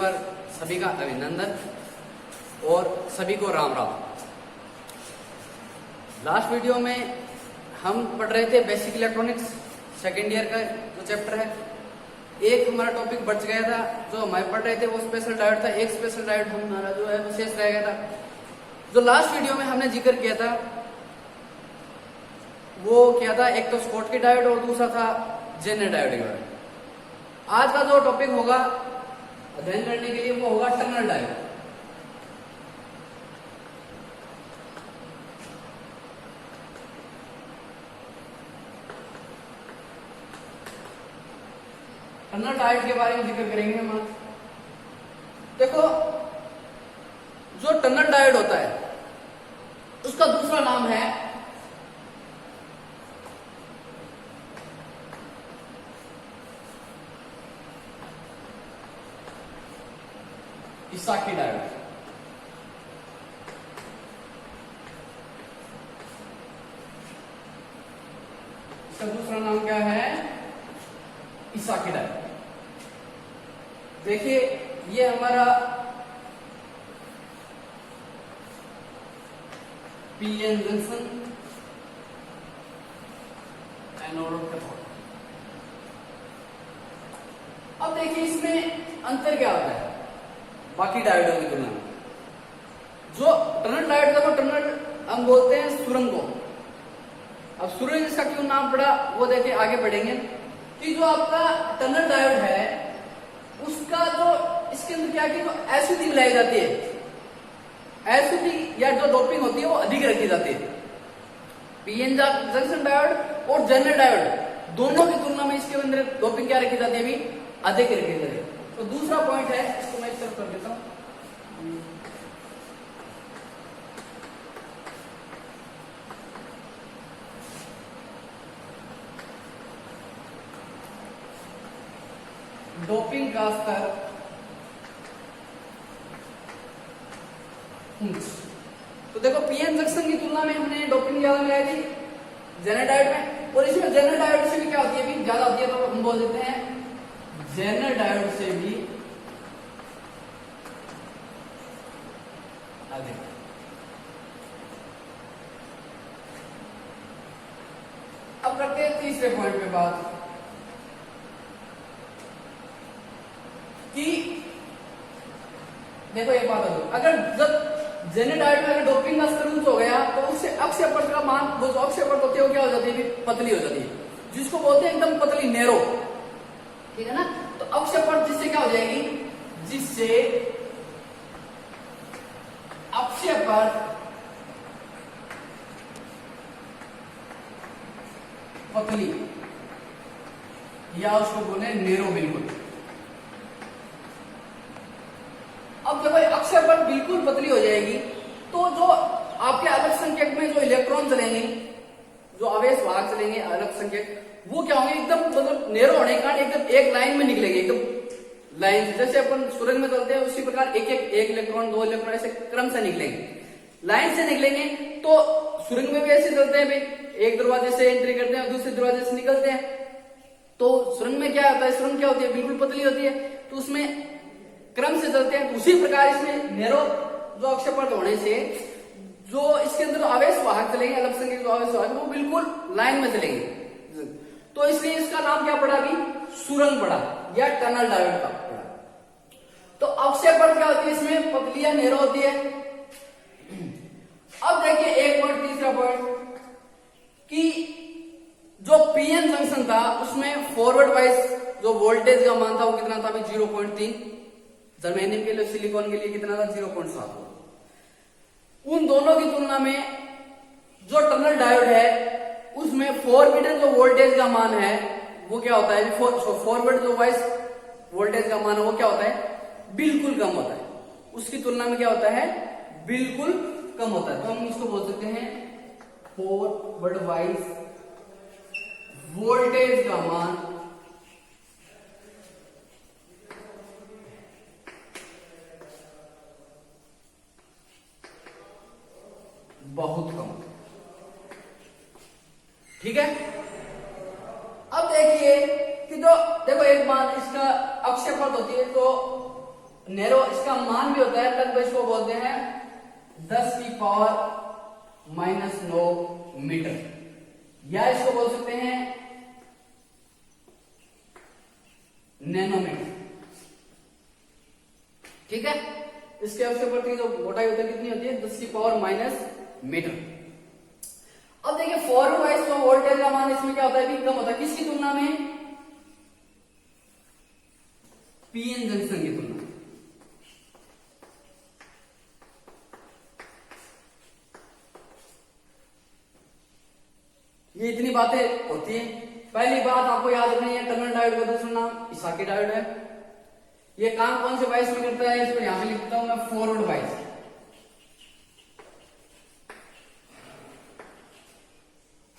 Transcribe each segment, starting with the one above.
पर सभी का अभिनंदन और सभी को राम राम। लास्ट वीडियो में हम पढ़ रहे थे बेसिक इलेक्ट्रॉनिक्स सेकेंड ईयर का जो चैप्टर है। एक हमारा टॉपिक बच गया था, जो हमारे पढ़ रहे थे वो स्पेशल डायोड था। एक स्पेशल डायोड हमारा जो है विशेष रह गया था। जो लास्ट वीडियो में हमने जिक्र किया था वो क्या था, एक तो स्कॉटकी डायोड और दूसरा था जेनर डायोड के बारे में। आज का जो टॉपिक होगा अध्ययन करने के लिए वो होगा टनल डायोड। टनल डायोड के बारे में जिक्र करेंगे हम। देखो, जो टनल डायोड होता है उसका दूसरा नाम है इसाकी डायोड। इसका दूसरा नाम क्या है? इसाकी डायोड। देखिए, ये हमारा पीएन जंक्शन एनोड कैथोड। अब देखिए इसमें अंतर क्या होता है बाकी डायोडों की तुलना में। जो टनल डायोड था वो टनल हम बोलते हैं सुरंग को। अब सुरंग इसका क्यों नाम पड़ा वो देखिए आगे बढ़ेंगे कि जो आपका टनल डायोड है उसका जो इसके अंदर क्या कि एसिडिटी मिलाई जाती है, एसिडिटी या जो डोपिंग होती है वो अधिक रखी जाती है। पीएन जंक्शन डायोड और जेनर डायोड दोनों की तुलना में इसके अंदर डोपिंग क्या रखी जाती है? अभी अधिक रखी जाती है। तो दूसरा पॉइंट है, इसको मैं इस तरफ कर देता हूं। डोपिंग का स्तर तो देखो, पीएन जंक्शन की तुलना में हमने डोपिंग ज्यादा मिलाई थी जेनर डायोड में, और इसमें जेनर डायोड से भी क्या होती है? भी ज्यादा होती है, तो हम बोल देते हैं जेनर डायोड से भी अधिक। अब करते हैं तीसरे पॉइंट पे बात कि देखो एक बात है, अगर जब जेनर डायोड में अगर डोपिंग का स्तर उच्च हो गया तो उससे अक्षय परत का मान, वो जो अक्षय परत होती है वो क्या हो जाती है? पतली हो जाती है, जिसको बोलते हैं एकदम पतली, नैरो। ठीक है ना? तो अक्षय परत जिससे क्या हो जाएगी? जिससे अक्षय परत पतली या उसको बोले नैरो बिल्कुल। अब जब अक्षय परत बिल्कुल पतली हो जाएगी तो जो आपके अलग संकेत में जो इलेक्ट्रॉन चलेंगे, जो आवेश वाहक चलेंगे अलग संकेत, वो क्या होंगे? एकदम मतलब नैरो होने के कारण एकदम एक लाइन में निकलेंगे, एकदम लाइन। जैसे अपन सुरंग में चलते हैं उसी प्रकार एक इलेक्ट्रॉन, दो इलेक्ट्रॉन ऐसे क्रम से निकलेंगे, लाइन से निकलेंगे। तो सुरंग में भी ऐसे चलते हैं, भाई एक दरवाजे से एंट्री करते हैं दूसरे दरवाजे से निकलते हैं। तो सुरंग में क्या होता है? सुरंग क्या होती है? बिल्कुल पतली होती है, तो उसमें क्रम से चलते हैं। उसी प्रकार इसमें नैरो जो अक्षय परत होने से जो इसके अंदर आवेश वाहक चलेंगे, अलग संख्या जो आवेश वाहक, वो बिल्कुल लाइन में चलेंगे। तो इसलिए इसका नाम क्या पड़ा? अभी सुरंग पड़ा या टनल डायोड का पड़ा। तो अक्षय परत क्या होती है? इसमें पतली या नैरो होती है। अब देखिए एक पॉइंट, तीसरा पॉइंट कि जो पीएन जंक्शन था उसमें फॉरवर्ड वाइज जो वोल्टेज का मान था वो कितना था? 0.3। जर्मेनियम के लिए, सिलिकॉन के लिए कितना था? 0.7। उन दोनों की तुलना में जो टनल डायोड है उसमें फॉरवर्ड जो वोल्टेज का मान है वो क्या होता है? फॉरवर्ड जो वाइज वोल्टेज का मान है वो क्या होता है? बिल्कुल कम होता है। उसकी तुलना में क्या होता है? बिल्कुल कम होता है। तो हम इसको बोल सकते हैं फॉरवर्ड वाइज वोल्टेज का मान बहुत कम। ठीक है। अब देखिए कि जो देखो एक मान इसका अक्षय परत होती है तो नैरो इसका मान भी होता है, तब इसको बोलते हैं 10 की पावर -9 मीटर, या इसको बोल सकते हैं नैनोमीटर। ठीक है, इसके अवसर पर जो मोटाई होती है कितनी होती है, 10 की पावर -मीटर। अब देखिए फॉरवर्ड वाइज तो वोल्टेज का मान इसमें क्या होता है, कम होता है, किसकी तुलना में, पीएन जंक्शन की तुलना में। ये इतनी बातें होती हैं। पहली बात आपको याद रखनी है, टनल डायोड का दूसरा नाम इसाकी डायोड है। ये काम कौन से वाइज में करता है, इसको यहां पे लिखता हूं मैं, फॉरवर्ड वाइज।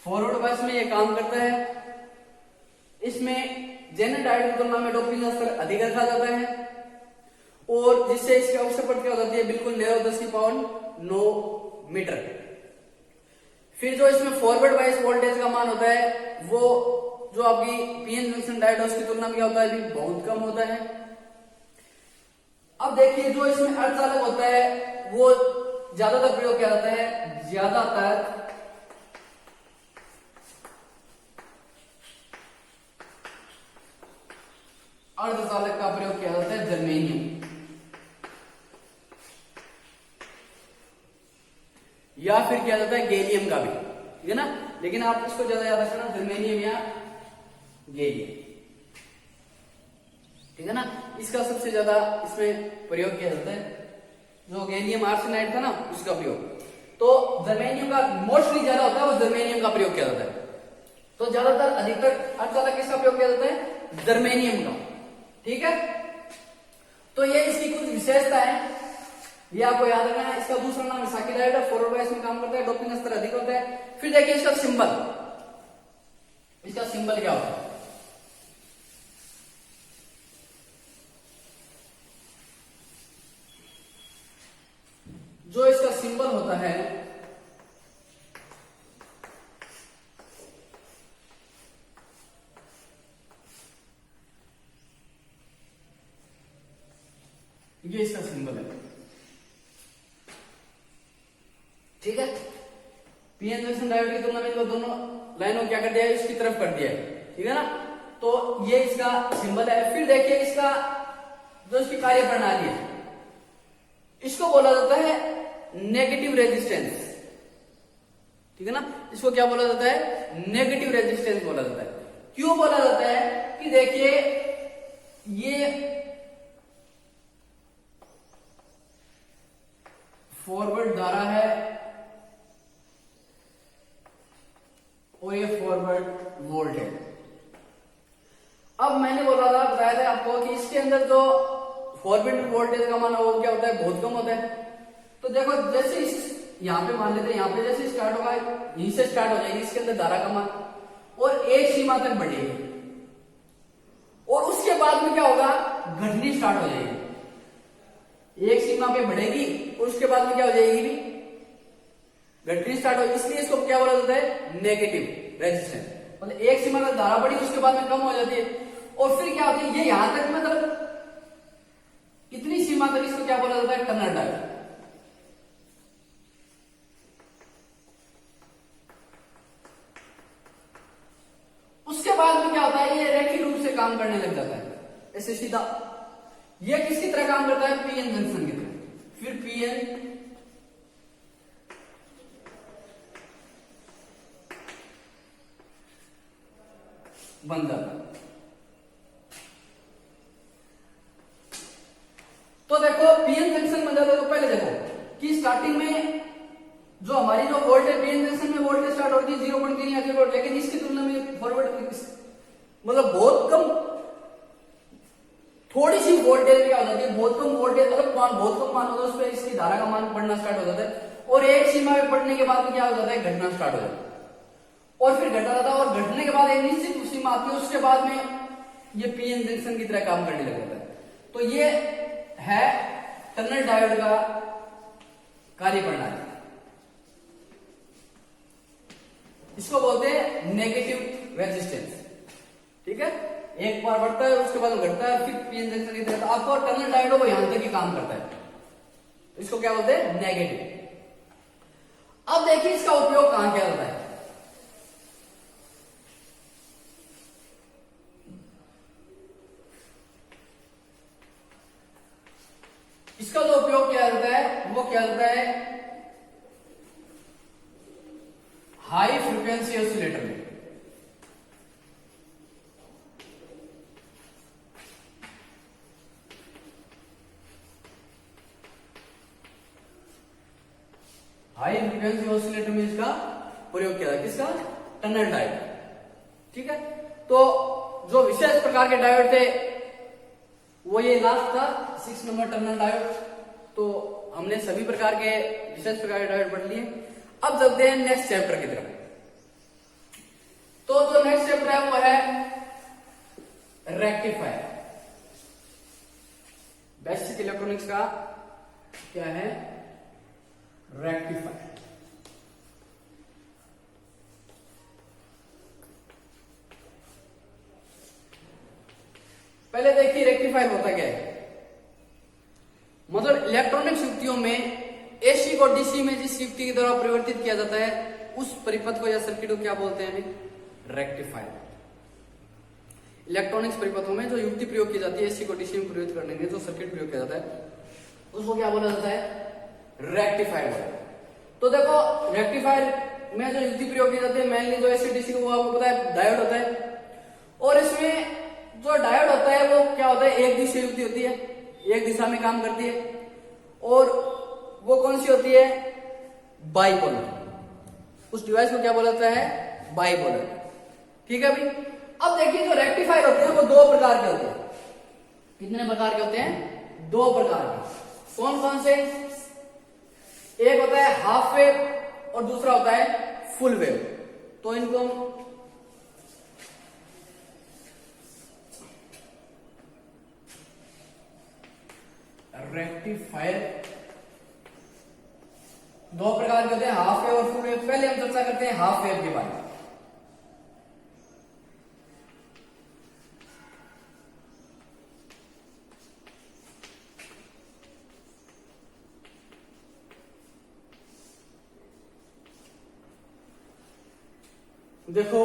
फॉरवर्ड वाइज में ये काम करता है। इसमें जेनर डायोड की तुलना में डोपिंग का स्तर अधिक रखा जाता है, और जिससे इसके अवसर पर क्या हो जाती है, बिल्कुल नैरो 10 की पावर 9 मीटर। फिर जो इसमें फॉरवर्ड वाइज वोल्टेज का मान होता है, वो जो आपकी पीएन जंक्शन डायोड है उसकी तुलना में क्या होता है, बहुत कम होता है। अब देखिए जो इसमें अर्धचालक होता है वो ज्यादातर प्रयोग किया जाता है, ज्यादातर अर्धचालक का प्रयोग किया जाता है जर्मेनियम, या फिर किया जाता है गैलियम का भी, ठीक है ना। लेकिन आप इसको ज्यादा याद रखना, जर्मेनियम या गैलियम, ठीक है ना। इसका सबसे ज्यादा इसमें प्रयोग किया जाता है, जो गैलियम आर्सेनाइड था ना उसका प्रयोग। तो जर्मेनियम का मोस्टली ज्यादा होता है, वो जर्मेनियम का प्रयोग किया जाता है। तो ज्यादातर अधिकतर अर्धचालक किसका प्रयोग किया जाता है, जर्मेनियम का, ठीक है। तो ये इसकी कुछ विशेषता है, ये आपको याद रखना है। इसका दूसरा नाम इसाकी डायोड है, फॉरवर्ड वाइज में काम करता है, डोपिंग स्तर अधिक होता है। फिर देखिए इसका सिंबल, इसका सिंबल क्या होता है, जो इसका सिंबल होता है ये इसका सिंबल है, ठीक है। पीएन जंक्शन डायोड की तुलना में जो दोनों लाइनों क्या कर दिया है, इसकी तरफ कर दिया है, ठीक है ना। तो ये इसका सिंबल है। फिर देखिए इसका जो इसकी कार्य प्रणाली है, इसको बोला जाता है नेगेटिव रेजिस्टेंस, ठीक है ना। इसको क्या बोला जाता है, नेगेटिव रेजिस्टेंस बोला जाता है। क्यों बोला जाता है कि देखिए ये फॉरवर्ड धारा है और ये फॉरवर्ड वोल्ट है। अब मैंने बताया था आपको कि इसके अंदर जो फॉरवर्ड वोल्टेज का मान है वो क्या होता है, बहुत कम होता है। तो देखो जैसे इस यहां पे मान लेते हैं, यहां पे जैसे स्टार्ट होगा, यहीं से स्टार्ट हो जाएगी इसके अंदर धारा का मान, और एक सीमा तक बढ़ेगी, और उसके बाद में क्या होगा, घटनी स्टार्ट हो जाएगी। एक सीमा पे बढ़ेगी और उसके बाद में क्या हो जाएगी, घटनी स्टार्ट हो। इसलिए इसको क्या बोला जाता है, नेगेटिव रेजिस्टेंस। मतलब एक सीमा तक धारा बढ़ी, उसके बाद में कम हो जाती है, और फिर क्या होती है, ये यहां तक मतलब इतनी सीमा तक इसको क्या बोला जाता है, टनल डायोड। उसके बाद में क्या होता है, ये रैखिक रूप से काम करने लग जाता है, ऐसे सीधा। ये किसकी तरह काम करता है, पीएन जंक्शन की तरह। फिर पीएन बन जाता है। तो देखो पीएन जंक्शन बन जाता है। तो पहले देखो कि स्टार्टिंग में जो हमारी जो वोल्टेज पीएन जंक्शन में वोल्टेज स्टार्ट होती है 0.3 या 0, लेकिन इसकी तुलना में फॉरवर्ड मतलब बहुत कम, थोड़ी सी वोल्टेज क्या हो जाती है, बहुत कम वोल्टेज, मतलब बहुत कम मान होता है, उस पर इसकी धारा का मान बढ़ना स्टार्ट हो जाता है, और एक सीमा में पढ़ने के बाद में क्या हो जाता है, घटना स्टार्ट हो जाता है, और फिर घटा जाता है, और घटने के बाद एक निश्चित सीमा आती है, उसके बाद में ये पीएन जंक्शन की तरह काम करने लग जाता है। तो ये है टनल डायोड का कार्य प्रणाली, इसको बोलते हैं नेगेटिव रेजिस्टेंस, ठीक है। एक बार बढ़ता है उसके बाद घटता है, फिर पीएन जंक्शन की तरह। तो आपको टनल डायोड वो यहां तक ही काम करता है, इसको क्या बोलते हैं, नेगेटिव। अब देखिए इसका उपयोग कहां किया जाता है। इसका जो उपयोग किया जाता है वो क्या जाता है हाई फ्रीक्वेंसी ऑसिलेटर में। हाई फ्रीक्वेंसी ऑसिलेटर में इसका प्रयोग किया जाता है, किसका, टनल डायोड। ठीक है, तो जो विशेष प्रकार के डायोड थे वो ये लास्ट था 6 नंबर टनल डायोड। तो हमने सभी प्रकार के विशेष प्रकार के डायोड पढ़ लिए। अब चलते हैं नेक्स्ट चैप्टर की तरफ। तो जो नेक्स्ट चैप्टर है वो है रेक्टिफायर। बेसिक इलेक्ट्रॉनिक्स का क्या है, रेक्टिफायर। पहले देखिए रेक्टिफायर होता क्या है। मतलब इलेक्ट्रॉनिक्स युक्तियों में एसी को डीसी में जिस युक्ति के द्वारा परिवर्तित किया जाता है उस परिपथ को या सर्किट को क्या बोलते हैं, रेक्टिफायर। इलेक्ट्रॉनिक्स परिपथों में जो युक्ति प्रयोग की जाती है एसी को डीसी में परिवर्तित करने के लिए जो सर्किट प्रयोग किया जाता है उसको क्या बोला जाता है, रेक्टिफायर। तो देखो रेक्टिफायर में जो युक्ति प्रयोग की जाती है मेनली जो एसी डीसी वो आपको पता है डायोड होता है। और इसमें जो डायोड होता है वो क्या होता है, एक दिशा युक्ति होती है, एक दिशा में काम करती है। और वो कौन सी होती है, बाइपोलर। उस डिवाइस को क्या बोला जाता है, बाइपोलर। ठीक है भाई। अब देखिए जो रेक्टिफायर होते हैं वो दो प्रकार के होते हैं। कितने प्रकार के होते हैं, दो प्रकार के। कौन कौन से, एक होता है हाफ वेव और दूसरा होता है फुल वेव। तो इनको रेक्टिफायर दो प्रकार के होते हैं, हाफ वेव और फुल वेव। पहले हम चर्चा करते हैं हाफ वेव के बारे में। देखो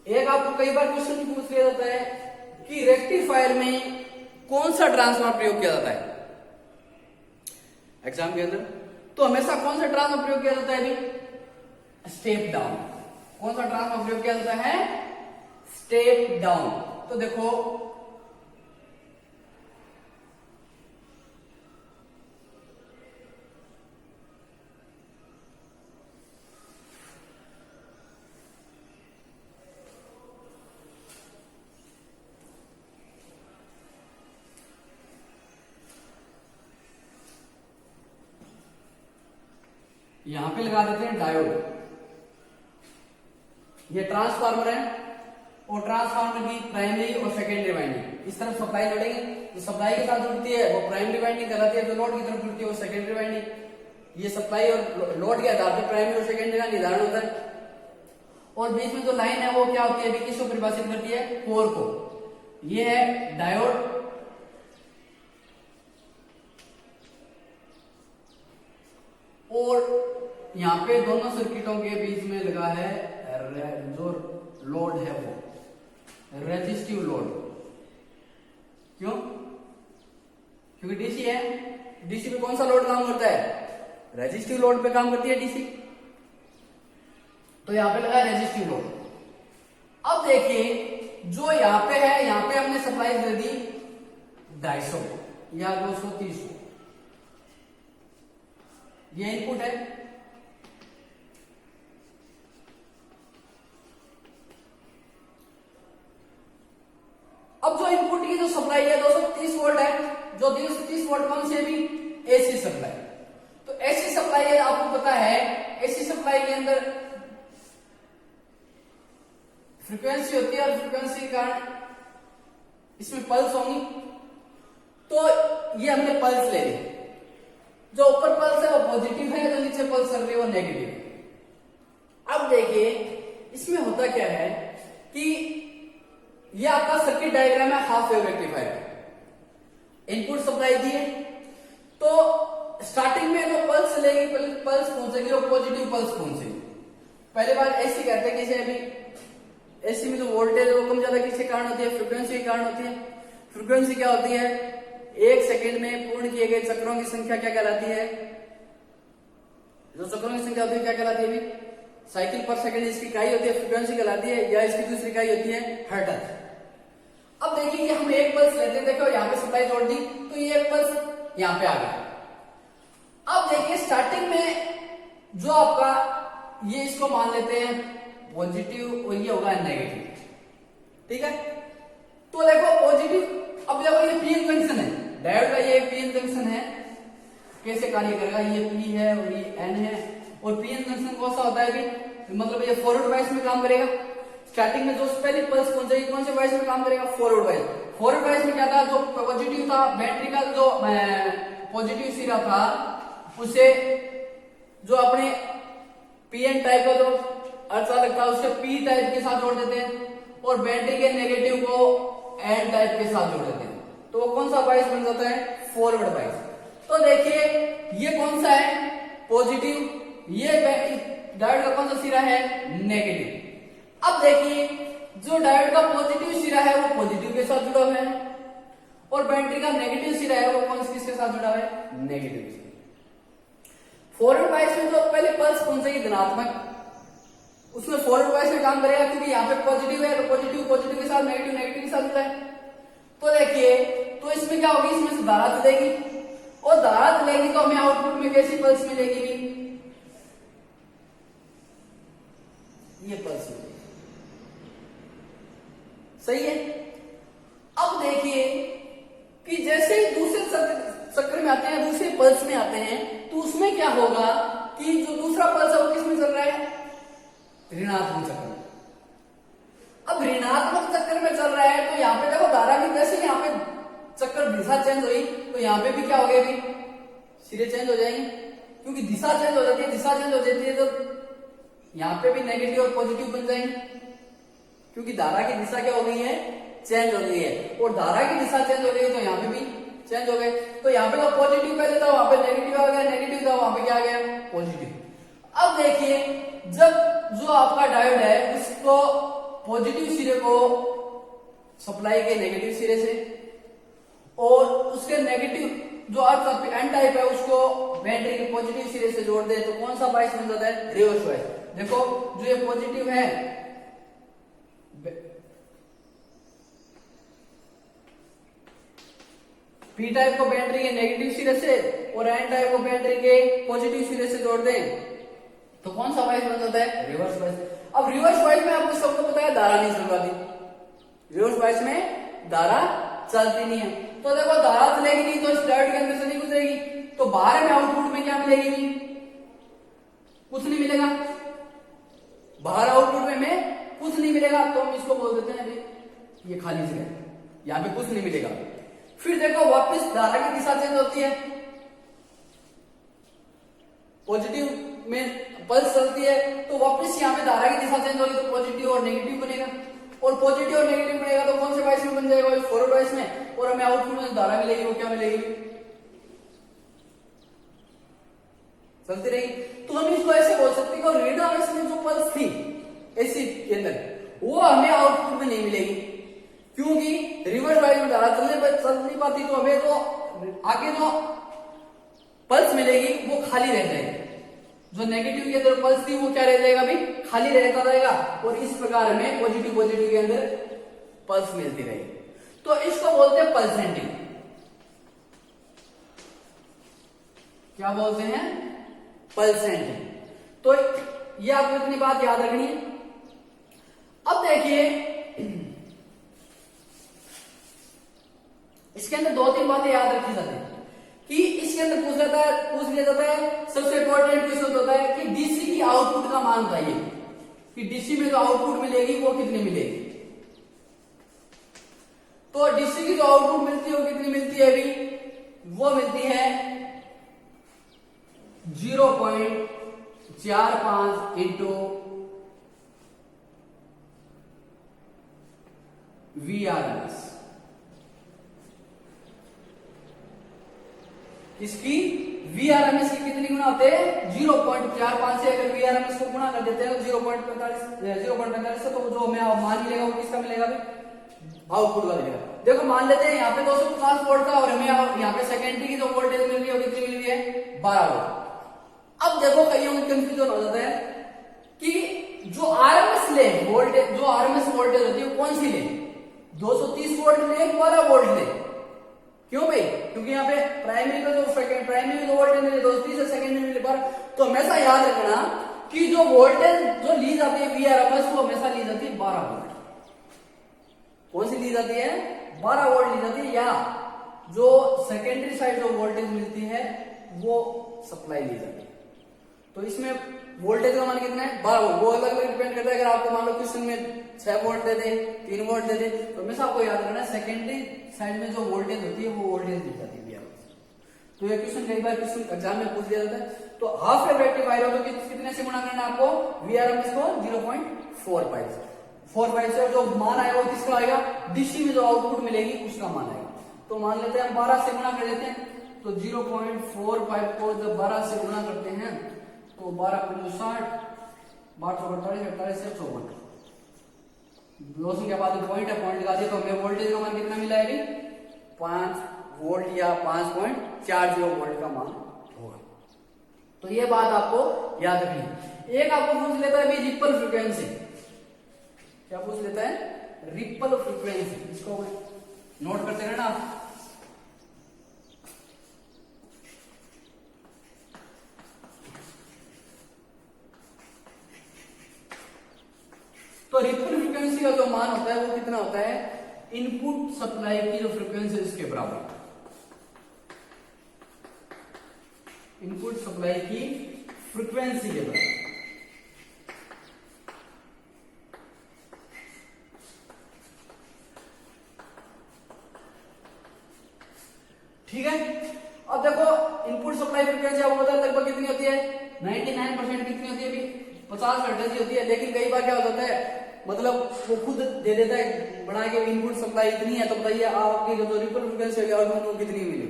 एक आपको कई बार क्वेश्चन पूछ लिया जाता है कि रेक्टिफायर में कौन सा ट्रांसफार्मर प्रयोग किया जाता है एग्जाम के अंदर। तो हमेशा कौन सा ट्रांसफार्मर प्रयोग किया जाता है भाई, स्टेप डाउन। कौन सा ट्रांसफार्मर प्रयोग किया जाता है, स्टेप डाउन। तो देखो यहां पे लगा देते हैं डायोड। ये ट्रांसफार्मर है और ट्रांसफार्मर की प्राइमरी और सेकेंडरी वाइंडिंग इस तरफ सप्लाई जोड़ेंगे। जो सप्लाई के साथ जुड़ती है वो प्राइमरी वाइंडिंग कहलाती है, जो लोड की तरफ जुड़ती है वो सेकेंडरी वाइंडिंग। ये सप्लाई और लोड के आधार पर प्राइमरी और सेकेंडरी का निर्धारण होता है। और बीच में जो लाइन है वो क्या होती है, किसको परिभाषित करती है, कोर को। ये है डायोड और यहां पे दोनों सर्किटों के बीच में लगा है जो लोड है वो रेजिस्टिव लोड। क्यों, क्योंकि डीसी है, डीसी पे कौन सा लोड काम करता है, रेजिस्टिव लोड पे काम करती है डीसी। तो यहां पे लगा रेजिस्टिव लोड। अब देखिए जो यहां पे है, यहां पे हमने सप्लाई दे दी 250 या 230, ये इनपुट है। अब जो इनपुट की जो सप्लाई है 230 वोल्ट है, जो 230 वोल्ट कौन सी है भी, एसी सप्लाई। तो एसी सप्लाई है, आपको पता है एसी सप्लाई के अंदर फ्रीक्वेंसी होती है और फ्रीक्वेंसी के कारण इसमें पल्स होंगी। तो ये हमने पल्स ले ली, जो ऊपर पल्स है वो पॉजिटिव है, जो नीचे पल्स चल रही है वो नेगेटिव है। अब देखिए इसमें होता क्या है कि ये आपका सर्किट डायग्राम है half wave rectifier. Input supply दी है, तो स्टार्टिंग में जो पल्स चलेगी, पल्स पहुंचेगी, वो पॉजिटिव पल्स पहुंचेगी। पहली बार ऐसी कहते हैं कि अभी एसी में जो वोल्टेज है वो कम ज्यादा किसके कारण होती है, फ्रीक्वेंसी के कारण होती है। फ्रीक्वेंसी क्या होती है, एक सेकेंड में पूर्ण किए गए चक्रों की संख्या क्या कहलाती है, जो चक्रों की संख्या होती है क्या कहलाती है, साइकिल पर सेकेंड इसकी इकाई होती है, फ्रीक्वेंसी कहलाती है, या इसकी दूसरी इकाई होती है हर्ट्ज। अब देखिए कि हम एक पल्स लेते हैं, देखो यहाँ पे सप्लाई जोड़ दी तो ये एक पल्स यहाँ पे आ गया। अब देखिए स्टार्टिंग में जो आपका ये इसको मान लेते हैं पॉजिटिव और ये होगा नेगेटिव, ठीक है। तो देखो पॉजिटिव, अब देखो ये पीएन जंक्शन है, डायोड का ये पीएन जंक्शन है, कैसे कार्य करेगा, ये पी है और ये एन है, और पीएन जंक्शन कौन सा होता है भी, मतलब ये फॉरवर्ड वाइज में काम करेगा। स्टार्टिंग में जो पहली पल्स पहुंचेगी कौन से वाइज में काम करेगा, फॉरवर्ड वाइज। फॉरवर्ड वाइज में क्या था, जो पॉजिटिव था बैटरी का जो पॉजिटिव सिरा था उसे जो अपने पीएन टाइप का जो अर्धचालक था उसके पी टाइप के साथ जोड़ देते हैं, और बैटरी के नेगेटिव को एन टाइप के साथ जोड़ देते हैं, तो वो कौन सा वाइज बन जाता है, फॉरवर्ड वाइज। तो देखिए ये कौन सा है, पॉजिटिव, ये डायोड का कौन सा सिरा है, नेगेटिव। अब देखिए जो डायोड का पॉजिटिव सिरा है वो पॉजिटिव के साथ जुड़ा हुआ है, और बैटरी का नेगेटिव सिरा है वो कौन किसके साथ जुड़ा हुआ है, नेगेटिव के साथ। फॉरवर्ड वाइज में तो पहले पल्स पहुंचेगी धनात्मक, उसमें फॉरवर्ड वाइज में काम करेगा, क्योंकि यहाँ पे पॉजिटिव है तो पॉजिटिव पॉजिटिव के साथ, नेगेटिव नेगेटिव के साथ जुड़ा है। तो देखिए तो इसमें क्या होगी, इसमें से धारा चलेगी, और धारा चलेगी तो हमें आउटपुट में कैसी पल्स मिलेगी भी, ये पल्स मिलेगी, सही है। अब देखिए कि जैसे ही दूसरे चक्र में आते हैं, दूसरे पल्स में आते हैं, तो उसमें क्या होगा कि जो दूसरा पल्स है वो किस में चल रहा है, ऋणात्मक चक्र में। अब ऋणात्मक चक्र में चल रहा है तो यहाँ पे देखो धारा की जैसे यहाँ पे चक्कर दिशा चेंज हुई तो यहाँ पे भी क्या हो गया, भी सिरे चेंज हो जाएंगे, क्योंकि दिशा चेंज हो जाती है, दिशा चेंज हो जाती है तो यहाँ पे भी नेगेटिव और पॉजिटिव बन जाएंगे, क्योंकि धारा की दिशा क्या हो गई है, चेंज हो गई है, और धारा की दिशा चेंज हो गई है तो यहाँ पे भी चेंज हो गए। तो यहाँ पे तो पॉजिटिव पहले था, वहां पे नेगेटिव आ गया, नेगेटिव था वहां पे क्या आ गया, पॉजिटिव। अब देखिए जब जो आपका डायोड है उसको पॉजिटिव सिरे को सप्लाई के नेगेटिव सिरे से, और उसके नेगेटिव जो अर्थ एन टाइप है उसको बैटरी के पॉजिटिव सिरे से जोड़ दे, तो कौन सा वाइज बन जाता है, रिवर्स वाइज। देखो जो ये पॉजिटिव है पी टाइप को बैटरी के नेगेटिव सिरे से और एन टाइप को बैटरी के पॉजिटिव सिरे से जोड़ दें, तो कौन सा वाइज बन जाता है, रिवर्स वाइज। अब रिवर्स वाइज में आपको सबको पता है धारा नहीं चल रही, रिवर्स वाइज में धारा चलती नहीं है। तो देखो धारा चलेगी नहीं तो इस डायोड के अंदर से नहीं गुजरेगी, तो बाहर में आउटपुट में क्या मिलेगी, भी कुछ नहीं मिलेगा, बाहर आउटपुट में कुछ नहीं मिलेगा, तो हम इसको बोल देते हैं ये खाली जगह, यहाँ पे कुछ नहीं मिलेगा। फिर देखो वापस धारा की दिशा चेंज होती है, पॉजिटिव में पल्स चलती है तो वापस यहाँ पे धारा की दिशा चेंज होगी, तो पॉजिटिव और नेगेटिव बनेगा, और पॉजिटिव और नेगेटिव बनेगा तो कौन से वाइज में बन जाएगा, फॉरवर्ड वाइज में, और हमें आउटपुट में धारा मिलेगी वो क्या मिलेगी, चलती रहेगी। तो हम इसको ऐसे बोल सकते हैं कि रीड आवेश में जो पल्स थी एसी के अंदर वो हमें आउटपुट में नहीं मिलेगी, क्योंकि रिवर्स वाइज में धारा चल नहीं पाती, तो हमें तो आगे जो पल्स मिलेगी वो खाली रह जाएगी, जो नेगेटिव के अंदर पल्स थी वो क्या रह जाएगा, भी खाली रहता रहेगा, और इस प्रकार में पॉजिटिव पॉजिटिव के अंदर पल्स मिलती रहेगी। तो इसको बोलते हैं पल्सेंटिंग। क्या बोलते हैं, पल्सेंटिंग। तो ये आपको इतनी बात याद रखनी है। अब देखिए इसके अंदर दो तीन बातें याद रखी जाती है कि इसके अंदर पूछ लिया जाता है सबसे इंपॉर्टेंट क्वेश्चन होता है कि डीसी की आउटपुट का मान बताइए, कि डीसी में जो आउटपुट मिलेगी वो कितनी मिलेगी। तो डीसी की जो आउटपुट मिलती है वो कितनी मिलती है, अभी वो मिलती है 0.45 इंटू VRMS। इसकी VRMS की कितनी गुना होते हैं? 0.45 से। अगर VRMS को गुणा कर देते हैं 0.45 से, तो जो हमें मान मिलेगा वो किसका मिलेगा? आउटपुट का मिलेगा। देखो मान लेते हैं यहाँ पे 250 वोल्ट का, और हमें यहाँ पे सेकेंडरी की जो वोल्टेज मिल रही है वो कितनी मिल रही है? 12 वोल्ट। अब देखो कईयों को कंफ्यूजन हो जाता है कि जो आरएमएस ले वोल्टेज, जो आरएमएस वोल्टेज होती है कौन सी ले? 230 वोल्ट ले, 12 वोल्ट ले? क्यों भाई? क्योंकि यहाँ पे प्राइमरी का जो प्राइमरी जो वोल्टेज मिले 230 है, सेकेंडरी मिले 12। तो हमेशा याद रखना कि जो वोल्टेज जो ली जाती है VRMS, वो हमेशा ली जाती है 12 वोल्ट। कौन सी ली जाती है? 12 वोल्ट ली जाती है। या जो सेकेंडरी साइड जो वोल्टेज मिलती है वो सप्लाई ली जाती है। तो इसमें वोल्टेज का मान कितना है? 12 वोल्ट। वो अलग अलग डिपेंड करता है। अगर आपको मान लो क्वेश्चन में 6 वोल्ट दे दे, 3 वोल्ट दे दे, तो हमेशा आपको याद रखना सेकेंडरी साइड में जो वोल्टेज होती है वो वोल्टेज दी जाती है। तो ये क्वेश्चन कई बार क्वेश्चन एग्जाम में पूछ लिया जाता है। तो हाफ वेव रेक्टिफायर हो तो कितने से गुणा करना है आपको? VRMS को 0.45 से। जो मान आएगा वो किसका आएगा? डीसी में जो आउटपुट मिलेगी उसका मान आएगा। तो मान लेते हैं हम 12 से गुणा कर लेते हैं। तो 0.45 को जब 12 से गुणा करते हैं तो 12 × 60, 1248, 48 से 54। दो संख्या बाद पॉइंट है, पॉइंट लगा दिया तो हमें वोल्टेज का मान कितना मिला है? 5 वोल्ट या 5.40 वोल्ट का मान होगा। तो ये बात आपको याद रखनी। एक आपको पूछ लेता है अभी रिपल फ्रीक्वेंसी। क्या पूछ लेता है? Ripple frequency. इसको नोट करते रहना आप। तो रिपल फ्रीक्वेंसी का जो मान होता है वो कितना होता है? इनपुट सप्लाई की जो फ्रीक्वेंसी इसके बराबर। इनपुट सप्लाई की फ्रीक्वेंसी के बराबर। ठीक है। अब देखो इनपुट सप्लाई फ्रीक्वेंसी आपको पता है लगभग कितनी होती है? 99% कितनी होती है? अभी 50 हर्ट्ज की होती है। लेकिन कई बार क्या हो जाता है, मतलब वो खुद दे देता है बना के इनपुट सप्लाई इतनी है, तो बताइए आपकी जो रिपल फ्रीक्वेंसी होगी आउटपुट को कितनी मिलेगी?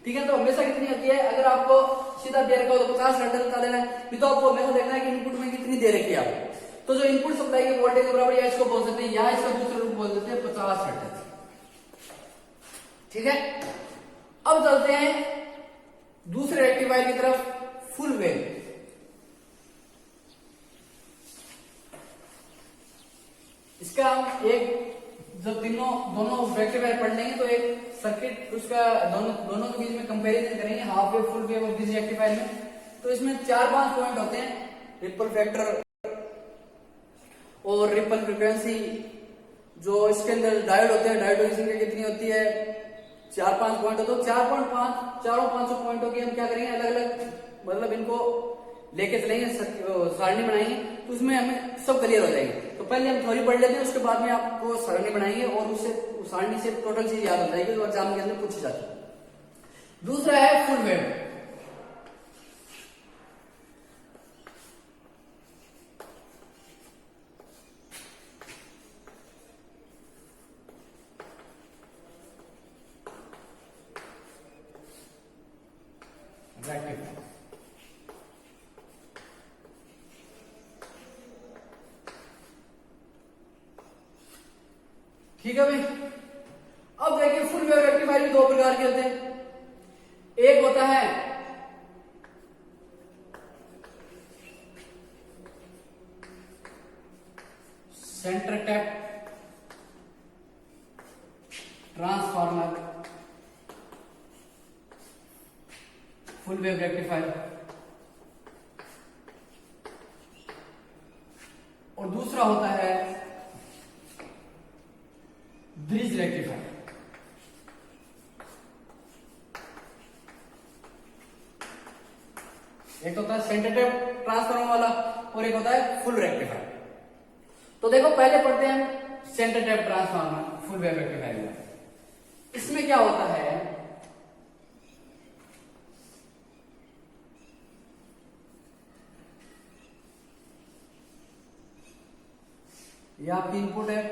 ठीक है। तो हमेशा कितनी होती है? अगर आपको सीधा दे रखा हो तो 50 हर्ट्ज बता देना है। फिर तो आपको हमेशा देखना है कि इनपुट में कितनी दे रखी है आपको। तो जो इनपुट सप्लाई के वोल्टेज के बराबर, या इसको बोल सकते हैं, या इसका दूसरा रूप बोल देते हैं 50 हर्ट्ज। ठीक है। अब चलते हैं दूसरे रेक्टिफायर की तरफ, फुल वेव। इसका हम एक जब दोनों रेक्टिफायर पढ़ लेंगे तो एक सर्किट उसका दोनों के बीच में कंपैरिजन करेंगे, हाफ वेव, फुल वेव और डिस रेक्टिफायर में। तो इसमें 4-5 पॉइंट होते हैं, रिपल फैक्टर और रिपल फ्रीक्वेंसी। जो इसके अंदर डायोड होते हैं, डायोड की संख्या कितनी होती है? 4-5 पॉइंट। तो 4.5 चारों 500 पॉइंटों की हम क्या करेंगे? अलग अलग, मतलब इनको लेके चलेंगे, सारणी बनाएंगे, तो उसमें हमें सब क्लियर हो जाएगी। तो पहले हम थ्योरी पढ़ लेते हैं, उसके बाद में आपको सारणी बनाएंगे और उससे सारणी से टोटल चीज याद हो जाएगी जो एग्जाम के अंदर पूछी जाती है। दूसरा है फुल वेव। ठीक है भाई। अब देखिए फुल वेव रेक्टिफायर भी 2 प्रकार के होते हैं। एक होता है centre tap transformer, full wave rectifier, और दूसरा होता है ब्रिज रेक्टिफायर। एक होता है सेंटर टैप ट्रांसफार्मर वाला और एक होता है फुल रेक्टिफायर। तो देखो पहले पढ़ते हैं centre tap transformer, full wave rectifier. इसमें क्या होता है, ये आपकी इनपुट है,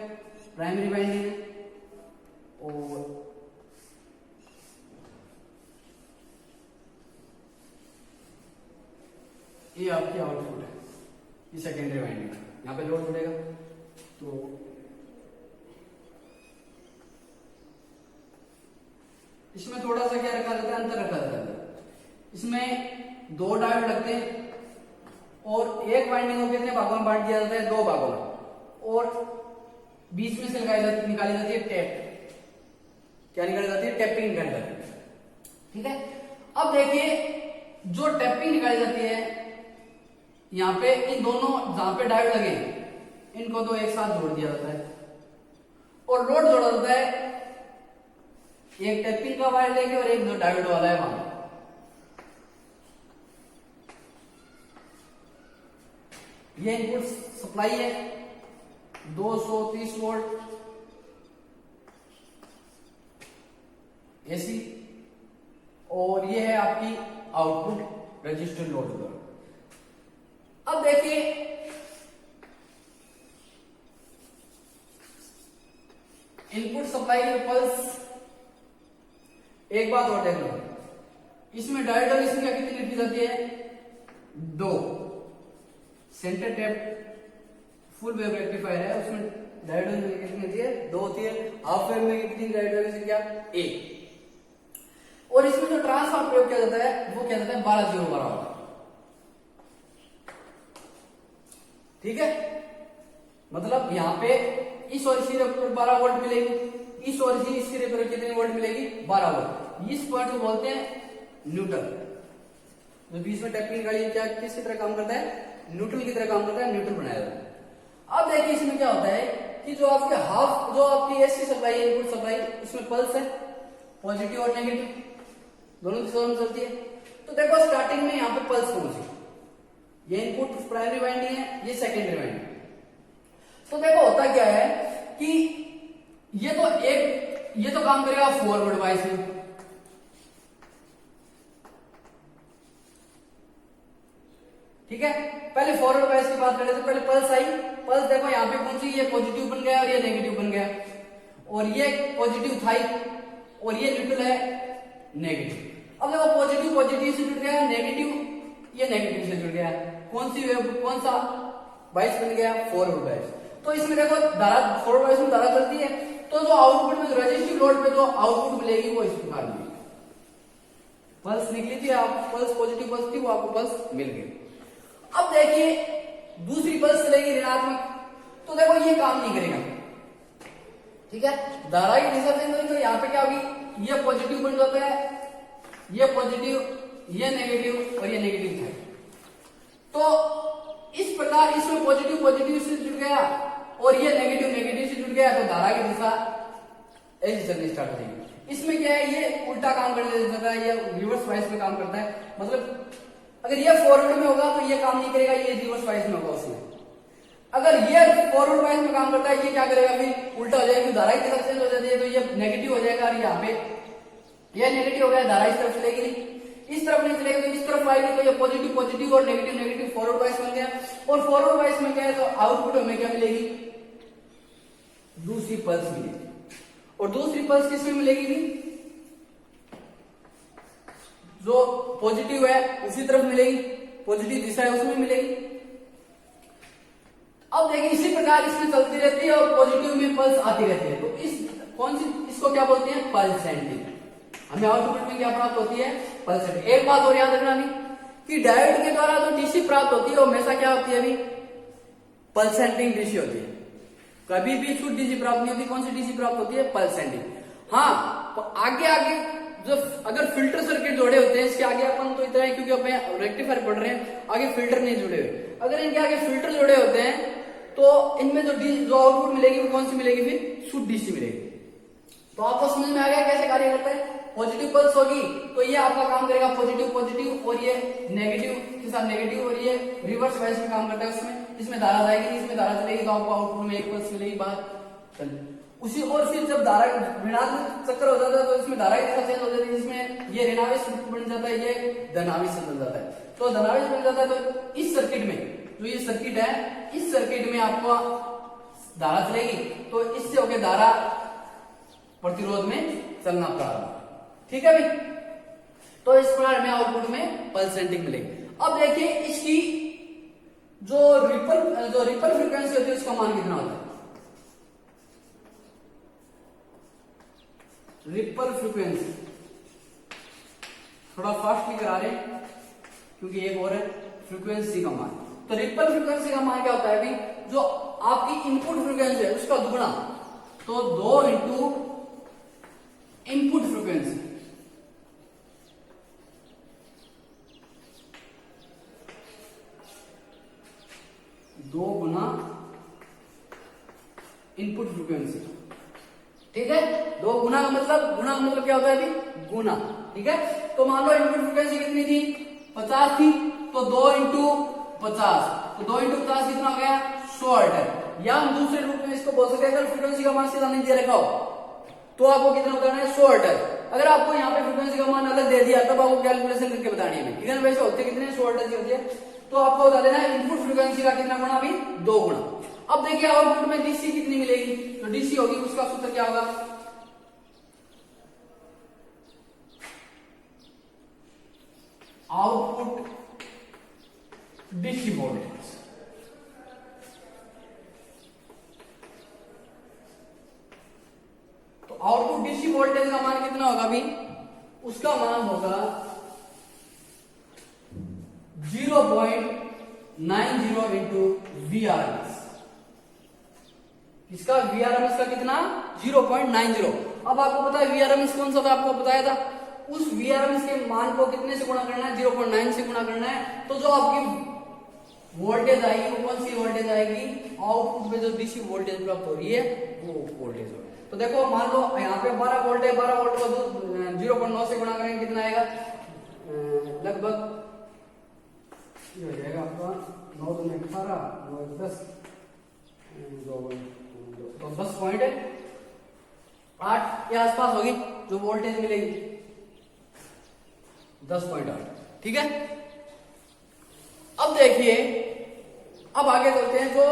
प्राइमरी वाइंडिंग है, और ये आपकी आउटपुट है, ये सेकेंडरी वाइंडिंग, यहाँ पे लोड जुड़ेगा तो इसमें थोड़ा सा क्या रखा जाता है, अंतर रखा जाता है। इसमें 2 डायोड लगते हैं और एक वाइंडिंग को कितने भागों में बांट दिया जाता है, 2 भागों में, और बीच में से निकाली जाती है टेप। क्या निकाली जाती है? टेपिंग निकाली जाती है। ठीक है, अब देखिए जो टेपिंग निकाली जाती है, यहाँ पे इन दोनों जहां पे डायोड लगे इनको तो एक साथ जोड़ दिया जाता है और लोड जोड़ा जाता है एक टेपिंग का वायर लेके और एक जो डायोड वाला है वहां। ये इनपुट सप्लाई है 230 वोल्ट एसी और ये है आपकी आउटपुट रजिस्टर लोड द्वारा। अब देखिए इनपुट सप्लाई पल्स, एक बात और देख लो, इसमें डायोड की संख्या कितनी लिखी जाती है? 2। Centre tap full wave rectifier है, उसमें डायोड की संख्या कितनी होती है? 2 होती है। हाफ वेव में कितनी डायोड की संख्या? 1। और इसमें जो ट्रांसफार्मर प्रयोग किया जाता है वो क्या जाता है? 12-0-12। ठीक है, मतलब यहां पे इस और इस सिरे पर 12 वोल्ट मिलेगी, इस और इस सिरे पर कितने वोल्ट मिलेगी? 12 वोल्ट। इस पॉइंट को बोलते हैं न्यूट्रल। जो बीच में टेपिंग गाड़ी क्या किस तरह काम करता है? न्यूट्रल की तरह काम करता है, न्यूट्रल बनाया जाता है। अब देखिए इसमें क्या होता है कि जो आपकी एसी सप्लाई है, इनपुट सप्लाई, उसमें पल्स है पॉजिटिव और नेगेटिव दोनों दिशाओं में चलती है। तो देखो स्टार्टिंग में यहाँ पे पल्स पहुंची, ये इनपुट प्राइमरी वाइंडिंग है, ये सेकेंडरी वाइंडिंग। तो देखो होता क्या है कि ये तो काम करेगा फॉरवर्ड वाइज में, ठीक है। पहले फॉरवर्ड वाइज की बात करें तो पहले पल्स आई, पल्स देखो यहाँ पे पहुंची, ये पॉजिटिव बन गया और ये नेगेटिव बन गया, और ये पॉजिटिव था और ये न्यूट्रल है नेगेटिव। अब देखो पॉजिटिव से जुड़ गया, नेगेटिव ये नेगेटिव से जुड़ गया, कौन सा वाइज बन गया? Forward wise. तो इसमें देखो धारा फॉरवर्ड वाइज में धारा चलती है, तो जो आउटपुट में रजिस्टिव लोड पे जो आउटपुट मिलेगी वो इस प्रकार मिलेगी। पल्स निकली थी, आप पल्स पॉजिटिव पल्स थी, वो आपको पल्स मिल गई। अब देखिए दूसरी पल्स चलेगी ऋणात्मक, तो देखो ये काम नहीं करेगा, ठीक है। धारा की दिशा चेंज हुई तो यहाँ पे क्या होगी? ये पॉजिटिव बन जाता है, ये पॉजिटिव, ये नेगेटिव और ये नेगेटिव था। तो इस प्रकार इसमें पॉजिटिव से जुड़ गया और ये नेगेटिव से जुड़ गया, तो धारा की दिशा ऐसी चलनी स्टार्ट हो जाएगी। इसमें क्या है? ये उल्टा काम कर देता है, ये रिवर्स वाइज में काम करता है। मतलब अगर ये फॉरवर्ड में होगा तो ये काम नहीं करेगा, ये रिवर्स वाइज में होगा उसमें। अगर ये फॉरवर्ड वाइज में काम करता है, ये क्या करेगा? फिर उल्टा हो जाएगा, धारा की दिशा चेंज हो जाती है, तो ये नेगेटिव हो जाएगा और यहाँ पे ये नेगेटिव हो गया, धारा इस तरफ चलेगी नहीं, इस तरफ नहीं चलेगी तो इस तरफ आएगी, तो ये पॉजिटिव और नेगेटिव फॉरवर्ड वाइज बन गया। और फॉरवर्ड वाइज में क्या है? तो आउटपुट हमें क्या मिलेगी? दूसरी पल्स मिलेगी। और दूसरी पल्स किसमें मिलेगी? भी जो पॉजिटिव है उसी तरफ मिलेगी, पॉजिटिव दिशा है उसमें मिलेगी। अब देखिए इसी प्रकार इसमें चलती रहती है और पॉजिटिव में पल्स आती रहती है। तो इसको क्या बोलते हैं? पल्सेटिंग। हमें आउटपुट में क्या प्राप्त होती है? पल्सेटिंग। एक बात और याद रखना नहीं कि डायोड के द्वारा जो डीसी प्राप्त होती है वो हमेशा क्या होती है? अभी पल्सेटिंग डीसी होती है, कभी भी शुद्ध डीसी प्राप्त नहीं होती। कौन सी डीसी प्राप्त होती है? पल्सेटिंग। हाँ, तो आगे जो अगर फिल्टर सर्किट जोड़े होते हैं, इसके आगे अपन तो इतना है क्योंकि अपन रेक्टिफायर पढ़ रहे हैं, आगे फिल्टर नहीं जुड़े हुए। अगर इनके आगे फिल्टर जुड़े होते हैं तो इनमें जो आउटपुट मिलेगी वो कौन सी मिलेगी? फिर शुद्ध डीसी मिलेगी। तो आपको समझ में आ गया कैसे कार्य करता है? पॉजिटिव पल्स होगी तो ये आपका काम करेगा पॉजिटिव, और ये नेगेटिव के साथ नेगेटिव, और ये रिवर्स वाइज में काम करता है। उसमें इसमें धारा जाएगी, इसमें धारा चलेगी, तो आपको आउटपुट में एक पल्स मिलेगी बाहर उसी। और फिर जब धारा ऋणात्मक चक्कर हो जाता है तो इसमें धारा की दिशा चेंज हो जाती है, जिसमें ये ऋणावेश बन जाता है, ये धनावेश बन जाता है। तो धनावेश बन जाता है तो इस सर्किट में, जो ये सर्किट है, इस सर्किट में आपको धारा चलेगी, तो इससे होकर धारा प्रतिरोध में चलना प्रारंभ। ठीक है भाई, तो इस प्रकार में आउटपुट में पल्स सेंटिंग मिलेगी। अब देखिए इसकी जो रिपल फ्रीक्वेंसी होती है उसका मान कितना होता है। रिपल फ्रीक्वेंसी थोड़ा फास्टली करा रहे हैं क्योंकि एक और है फ्रीक्वेंसी का मान। तो रिपल फ्रीक्वेंसी का मान क्या होता है भाई, जो आपकी इनपुट फ्रीक्वेंसी है उसका दुगना, तो 2 इंटू इनपुट फ्रीक्वेंसी, दो गुना इनपुट फ्रीक्वेंसी। ठीक है, दो गुना का मतलब क्या होता है अभी, गुना। ठीक है, तो मान लो इनपुट फ्रीक्वेंसी कितनी थी, 50 थी, तो 2 इंटू 50, तो 2 इंटू 50 कितना हो गया, 100 हर्ट्ज। या हम दूसरे रूप में इसको बोल सकते हैं, अगर फ्रीक्वेंसी का मान सीधा नहीं दे रखा हो तो आपको कितना बताना है, 100 हर्ट्ज। अगर आपको यहाँ पे फ्रीक्वेंसी का मान अलग दे दिया तब आपको कैलकुलेशन करके बतानी है। इधर वैसे होते कितने, 100 हर्ट्ज होती है, तो आपको बता देना है इनपुट फ्रीक्वेंसी का कितना गुना भी, 2 गुना। अब देखिए आउटपुट में डीसी कितनी मिलेगी, तो डीसी होगी उसका सूत्र क्या होगा, आउटपुट डीसी वोल्टेज। तो आउटपुट डीसी वोल्टेज का मान कितना होगा अभी, उसका मान होगा 0.90 इंटू VRMS। इसका VRMS का कितना, 0.90। अब आपको पता है VRMS कौन सा था, आपको बताया था, उस VRMS के मान को कितने से गुणा करना है, 0.9 से गुणा करना है। तो जो आपकी वोल्टेज आएगी वो कौन सी वोल्टेज आएगी, आउटपुट में जो डीसी वोल्टेज प्राप्त हो रही है वो वोल्टेज होगी। तो देखो मान लो यहाँ पे 12 वोल्ट है, 12 वोल्ट को 0.9 से गुणा करेंगे कितना आएगा, लगभग ये हो जाएगा आपका 9 2 18 9 10 तो 10.8 के आसपास होगी जो वोल्टेज मिलेगी, 10.8। ठीक है, अब देखिए, अब आगे चलते हैं। जो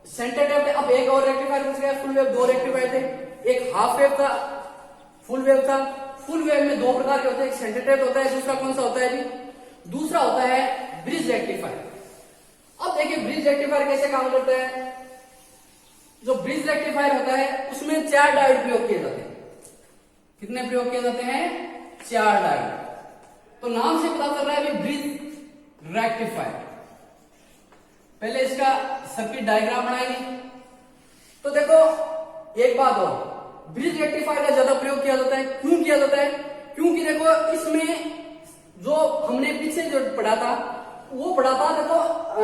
सेंटर टैप, अब एक और रेक्टिफायर बच गया, फुल वेव 2 रेक्टिफायर थे, एक हाफ वेव था, फुल वेव था। फुल वेव में 2 प्रकार के होते हैं, एक सेंटर टैप होता है, दूसरा कौन सा होता है अभी, दूसरा होता है ब्रिज रेक्टिफायर। अब देखिए ब्रिज रेक्टिफायर कैसे काम करता है। जो ब्रिज रेक्टिफायर होता है उसमें 4 डायोड प्रयोग किए जाते हैं। कितने प्रयोग किए जाते हैं, 4 डायोड। तो नाम से पता चल रहा है ब्रिज रेक्टिफायर। पहले इसका सर्किट डायग्राम बनाएंगे। तो देखो एक बात और, ब्रिज रेक्टिफायर का ज्यादा प्रयोग किया जाता है। क्यों किया जाता है, क्योंकि देखो इसमें जो हमने पीछे जो पढ़ा था वो पढ़ा था, देखो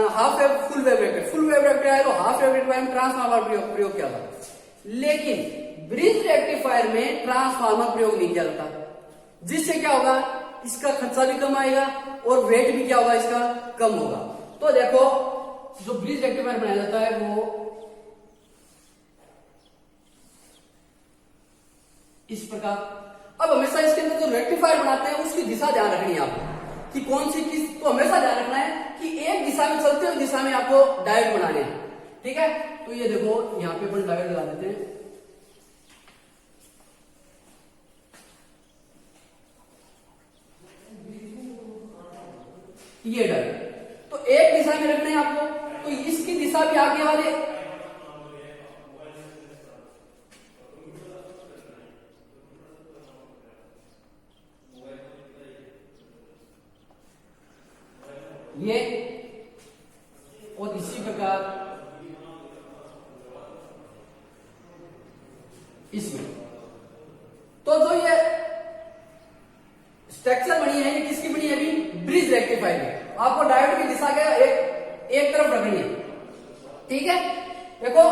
half wave full wave rectifier, full wave rectifier और हाफ वेव रेक्टिफायर में ट्रांसफार्मर प्रयोग किया था। लेकिन ब्रिज रेक्टिफायर में ट्रांसफार्मर प्रयोग नहीं किया जाता, जिससे क्या होगा, इसका खर्चा भी कम आएगा और वेट भी क्या होगा, इसका कम होगा। तो देखो जो ब्रिज रेक्टिफायर बनाया जाता है वो इस प्रकार। अब हमेशा इसके अंदर जो रेक्टिफायर बनाते हैं उसकी दिशा ध्यान रखनी है आपको कि कौन सी किस, तो हमेशा ध्यान रखना है कि एक दिशा में चलते हुए दिशा में आपको डायोड बनाने हैं। ठीक है, तो ये देखो यहाँ पे अपन डायोड लगा देते हैं। ये डायोड तो एक दिशा में रखने हैं आपको, तो इसकी दिशा भी आगे वाले ये, और इसी प्रकार इसमें। तो जो ये स्ट्रक्चर बनी है ये किसकी बनी है, अभी ब्रिज रेक्टिफायर की। आपको डायोड की दिशा क्या एक तरफ रखनी है। ठीक है, देखो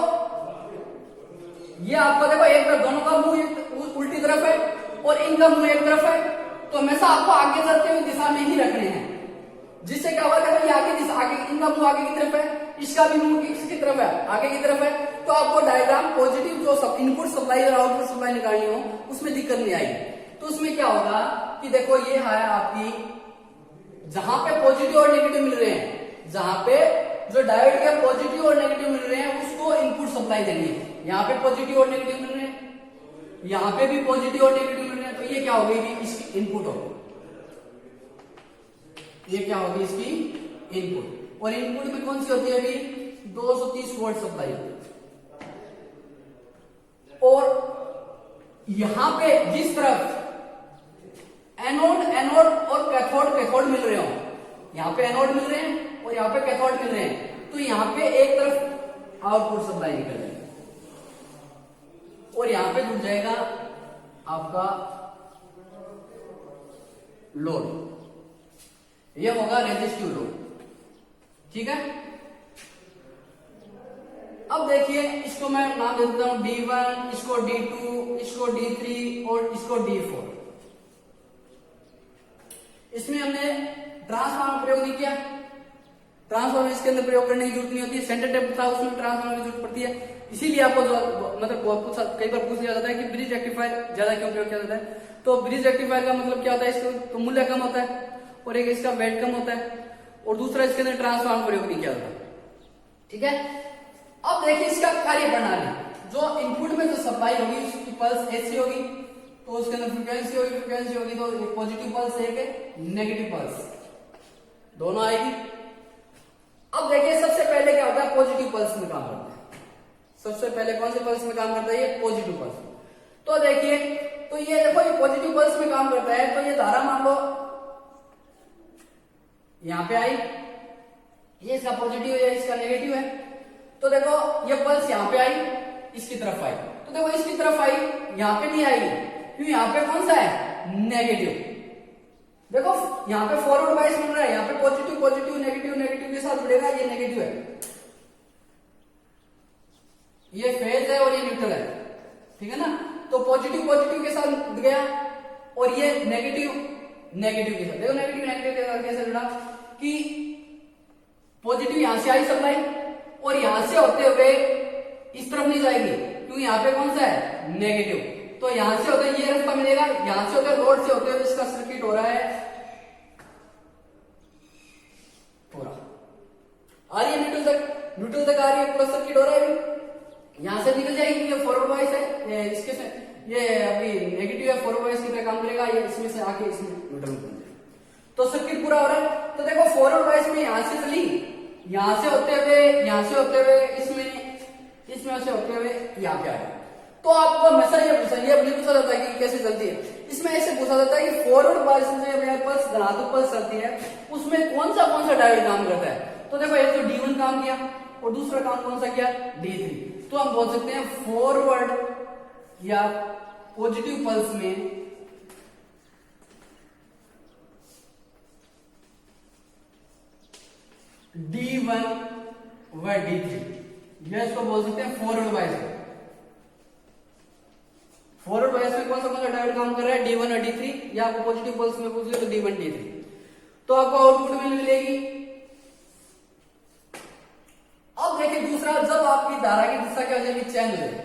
ये आपको देखो एक तरफ, दोनों का मुंह उल्टी तरफ है और इनका मुंह एक तरफ है, तो हमेशा आपको आगे चलते हुए दिशा में ही रखने हैं। जिससे क्या होगा, देखो ये आगे दिशा, आगे इनका मुंह आगे की तरफ है, इसका भी मुंह इसकी तरफ है, आगे की तरफ है। तो आपको डायग्राम पॉजिटिव जो सब इनपुट सप्लाई और आउटपुट सप्लाई निकालनी हो उसमें दिक्कत नहीं आएगी। तो उसमें क्या होगा कि देखो ये है आपकी, जहां पे पॉजिटिव और नेगेटिव मिल रहे हैं, जहां पे जो डायोड के पॉजिटिव और नेगेटिव मिल रहे हैं उसको इनपुट सप्लाई देनी है। यहाँ पे पॉजिटिव और नेगेटिव मिल रहे हैं, यहां पे भी पॉजिटिव और नेगेटिव मिल रहे हैं, तो ये क्या होगी इसकी इनपुट होगी, ये क्या होगी इसकी इनपुट। और इनपुट में कौन सी होती है अभी 230 वोल्ट सप्लाई होती है। और यहां पे जिस तरफ एनोड एनोड और कैथोड मिल रहे हो, यहां पे एनोड मिल रहे हैं और यहां पे कैथोड मिल रहे हैं, तो यहां पे एक तरफ आउटपुट सप्लाई निकल जाएगी और यहां पे जुड़ जाएगा आपका लोड, ये होगा रेजिस्टिव लोड। ठीक है, अब देखिए इसको मैं नाम दे देता हूं D1, इसको D2, इसको D3 और इसको D4। इसमें हमने ट्रांसफार्मर प्रयोग नहीं किया, ट्रांसफार्मर इसके अंदर प्रयोग करने की जरूरत नहीं होती है, सेंटर टेप था उसमें ट्रांसफार्मर की जरूरत पड़ती है। इसीलिए आपको मतलब कई बार पूछ लिया जाता है कि ब्रिज रेक्टिफायर ज्यादा क्यों प्रयोग किया जाता है, तो ब्रिज रेक्टिफायर का मतलब क्या होता है, इसका तो मूल्य कम होता है और एक इसका वेट कम होता है, और दूसरा इसके अंदर ट्रांसफार्मर प्रयोग नहीं किया जाता। ठीक है, अब देखिए इसका कार्य प्रणाली, जो इनपुट में जो सप्लाई होगी उसकी पल्स ऐसी होगी, तो उसके अंदर फ्रीक्वेंसी होगी तो एक पॉजिटिव पल्स एक नेगेटिव पल्स दोनों आएगी। अब देखिए सबसे पहले क्या होता है, पॉजिटिव पल्स में काम करता है। सबसे पहले कौन से पल्स में काम करता है, ये पॉजिटिव पल्स। तो देखिए, तो ये देखो ये पॉजिटिव पल्स में काम करता है, तो ये धारा मान लो यहां पे आई, ये इसका पॉजिटिव है, इसका नेगेटिव है। तो देखो ये पल्स यहां पे आई, इसकी तरफ आई, तो देखो इसकी तरफ आई, यहां पे नहीं आएगी क्योंकि यहां पे कौन सा है, नेगेटिव। देखो यहां पे फॉरवर्ड बायस मिल रहा है, यहां पे पॉजिटिव पॉजिटिव नेगेटिव नेगेटिव के साथ जुड़ेगा, ये नेगेटिव है, ये फेज है और ये न्यूट्रल है। ठीक है ना, तो पॉजिटिव पॉजिटिव के साथ गया और ये नेगेटिव नेगेटिव के साथ, देखो नेगेटिव नेगेटिव के साथ कैसे जुड़ा कि पॉजिटिव यहां से आई सप्लाई और यहां से होते हुए इस तरफ नहीं जाएगी क्योंकि यहां पे कौन सा है, नेगेटिव। तो यहां से होते ये रास्ता मिलेगा, यहां से होते लोड से होते हुए इसका सर्किट हो रहा है पूरा, आ रही है न्यूट्रल तक आ रही है, पूरा सर्किट हो रहा है। यहां से निकल जाएगी, ये फॉरवर्ड वाइस है, इसके से ये अभी नेगेटिव है, फॉरवर्ड वाइस की तरह काम करेगा, ये इसमें से आके इसमें न्यूट्रल में पहुंच जाएगा, तो सर्किट पूरा हो रहा है। तो देखो फॉरवर्ड वाइस में यहां से चली, यहां से होते हुए इसमें से होते हुए यहां पे आया। तो आपको हमेशा ये पूछा जाता है कि कैसे चलती है, इसमें ऐसे पूछा जाता है कि फॉरवर्ड वाइस में जब पल्स धनात्मक पल्स चलती है उसमें कौन सा डायोड काम करता है। तो देखो एक तो D1 काम किया और दूसरा काम कौन सा किया, D3। तो हम बोल सकते हैं फॉरवर्ड या पॉजिटिव पल्स में D1 व D3, यह इसको बोल सकते हैं फॉरवर्ड बायस। फॉरवर्ड बायस में कौन सा डायोड काम कर रहा है, D1 और D3, या आपको पॉजिटिव पल्स में पूछ ले तो D1 D3, तो आपको आउटपुट में मिलेगी। अब देखिए दूसरा, जब आपकी धारा की दिशा क्या हो जाएगी, चेंज हो जाएगी,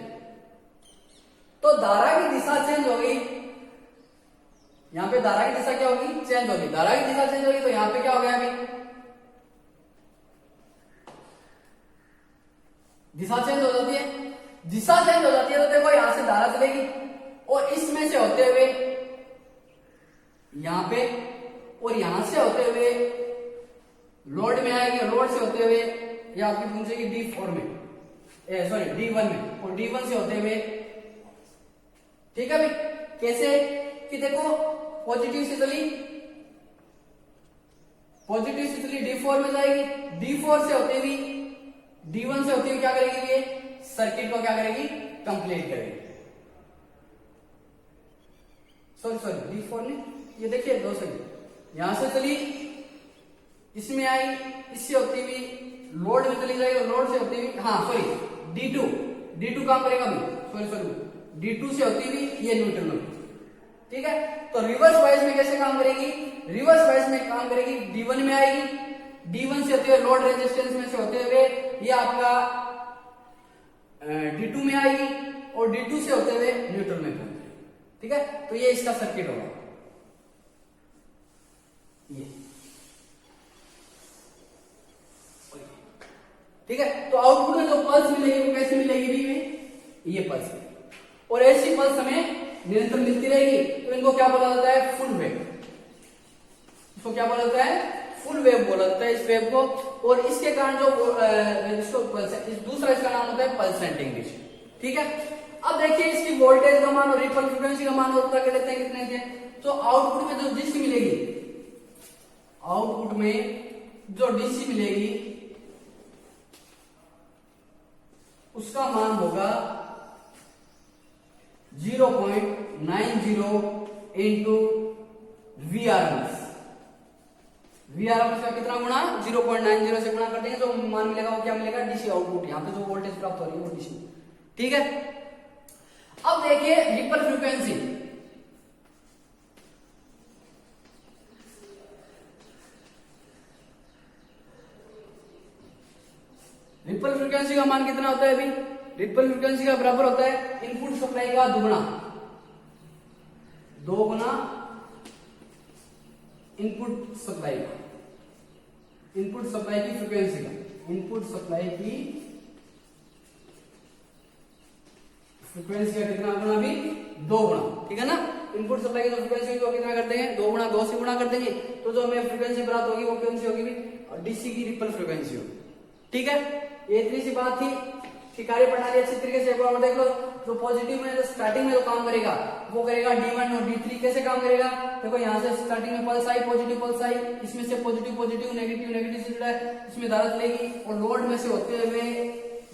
तो धारा की दिशा चेंज हो गई, यहां पे धारा की दिशा क्या होगी, चेंज होगी, धारा की दिशा चेंज होगी, तो यहां पे क्या हो गया, अभी दिशा चेंज हो जाती है। दिशा चेंज हो जाती है तो देखो यहां से धारा चलेगी और इसमें से होते हुए यहां पे और यहां से होते हुए लोड में आएगी, लोड से होते हुए ये आपकी पहुंचेगी D4 में, सॉरी D1 में, और D1 से होते हुए, ठीक है भाई, कैसे कि देखो पॉजिटिव से चली D4 में जाएगी, D4 से होते हुए D1 से होती हुई क्या करेगी, ये सर्किट को क्या करेगी, कंप्लीट करेगी। सॉरी D4 ने, ये देखिए दो सेकंड, यहां से चली, इसमें आई, इससे होती हुई लोड में चली जाएगी, लोड से होती हुई, हाँ सॉरी D2 काम करेगा अभी, सॉरी D2 से होती हुई ये न्यूट्रल में। ठीक है, तो रिवर्स वाइज में कैसे काम करेगी, रिवर्स वाइज में काम करेगी, D1 में आएगी, D1 से होते हुए लोड रेजिस्टेंस में से होते हुए ये आपका D2 में आएगी और D2 से होते हुए न्यूट्रल में पहुंचेगी। ठीक है, तो ये इसका सर्किट होगा, ये ठीक है। तो आउटपुट में जो पल्स मिलेगी वो कैसे मिलेगी, ये पल्स, और ऐसी पल्स हमें निरंतर मिलती रहेगी, तो इनको क्या बोला जाता है? Full wave. इसको क्या बोला जाता है? फुल वेव बोला जाता है इस वेव को। और इसके कारण जो इसको पल्स है, दूसरा इसका नाम होता है पल्सेटिंग डिश। ठीक है, अब देखिए इसकी वोल्टेज का मान और रिपल फ्रीक्वेंसी का मान होता कर लेते हैं कितने थे। तो आउटपुट में जो डीसी मिलेगी, आउटपुट में जो डीसी मिलेगी उसका मान होगा 0.90 इंटू VRMS। VRMS का कितना गुणा? 0.90 से गुणा कर देंगे, जो मान मिलेगा वो क्या मिलेगा? DC output. यहाँ पे जो वोल्टेज प्राप्त हो रही है वो डीसी। ठीक है, अब देखिए रिपल फ्रीक्वेंसी। रिपल फ्रीक्वेंसी का मान कितना होता है? अभी रिपल फ्रीक्वेंसी का बराबर होता है इनपुट सप्लाई का दुगुना, 2 गुना इनपुट सप्लाई का, इनपुट सप्लाई की फ्रीक्वेंसी का, इनपुट सप्लाई की फ्रीक्वेंसी का कितना गुना? अभी 2 गुना। ठीक है ना, इनपुट सप्लाई की जो फ्रीक्वेंसी को कितना कर देंगे? 2 गुना, 2 से गुना कर देंगे, तो जो हमें फ्रीक्वेंसी प्राप्त होगी वो कौन सी होगी? डीसी की रिपल फ्रीक्वेंसी होगी। ठीक है, ये इतनी सी बात थी कि कार्य प्रणाली अच्छी तरीके से एक बार देख लो। जो पॉजिटिव में जो स्टार्टिंग में जो काम करेगा वो करेगा D1 और D3। कैसे काम करेगा? देखो यहाँ से स्टार्टिंग में पल्स आई, पॉजिटिव पल्स आई, इसमें से पॉजिटिव पॉजिटिव, नेगेटिव नेगेटिव से जुड़ा है, इसमें धारा चलेगी और लोड में से होते हुए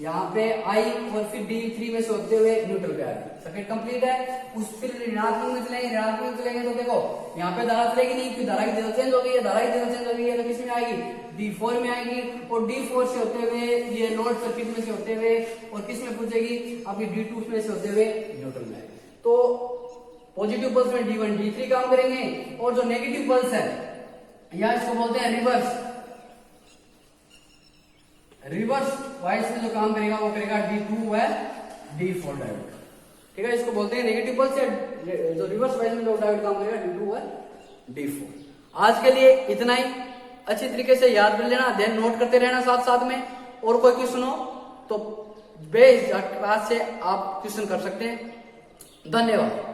यहाँ पे आई और फिर D3 में से होते हुए न्यूट्रल पे आएगी। सर्किट कंप्लीट है। उस फिर ऋणात्मक में चलेंगे, ऋणात्मक में चलेंगे तो देखो यहाँ पे धारा चलेगी नहीं, फिर धारा की दिशा चेंज हो गई है, धारा की दिशा चेंज हो गई है तो किसमें आएगी? D4 में आएगी और D4 से होते हुए ये लोड सर्किट में से होते हुए और किस में पहुंचेगी? आपकी D2 में से होते हुए न्यूट्रल में आएगी। तो पॉजिटिव पल्स में D1 D3 काम करेंगे और जो नेगेटिव पल्स है या इसको बोलते हैं रिवर्स, रिवर्स वाइज में जो काम करेगा वो करेगा D2 व D4 डायोड। ठीक है, इसको बोलते हैं नेगेटिव पल्स या जो रिवर्स वाइज में जो डायोड काम करेगा D2 व D4। आज के लिए इतना ही। अच्छी तरीके से याद कर लेना, ध्यान नोट करते रहना साथ साथ में। और कोई क्वेश्चन हो तो बेस क्लास से आप क्वेश्चन कर सकते हैं। धन्यवाद।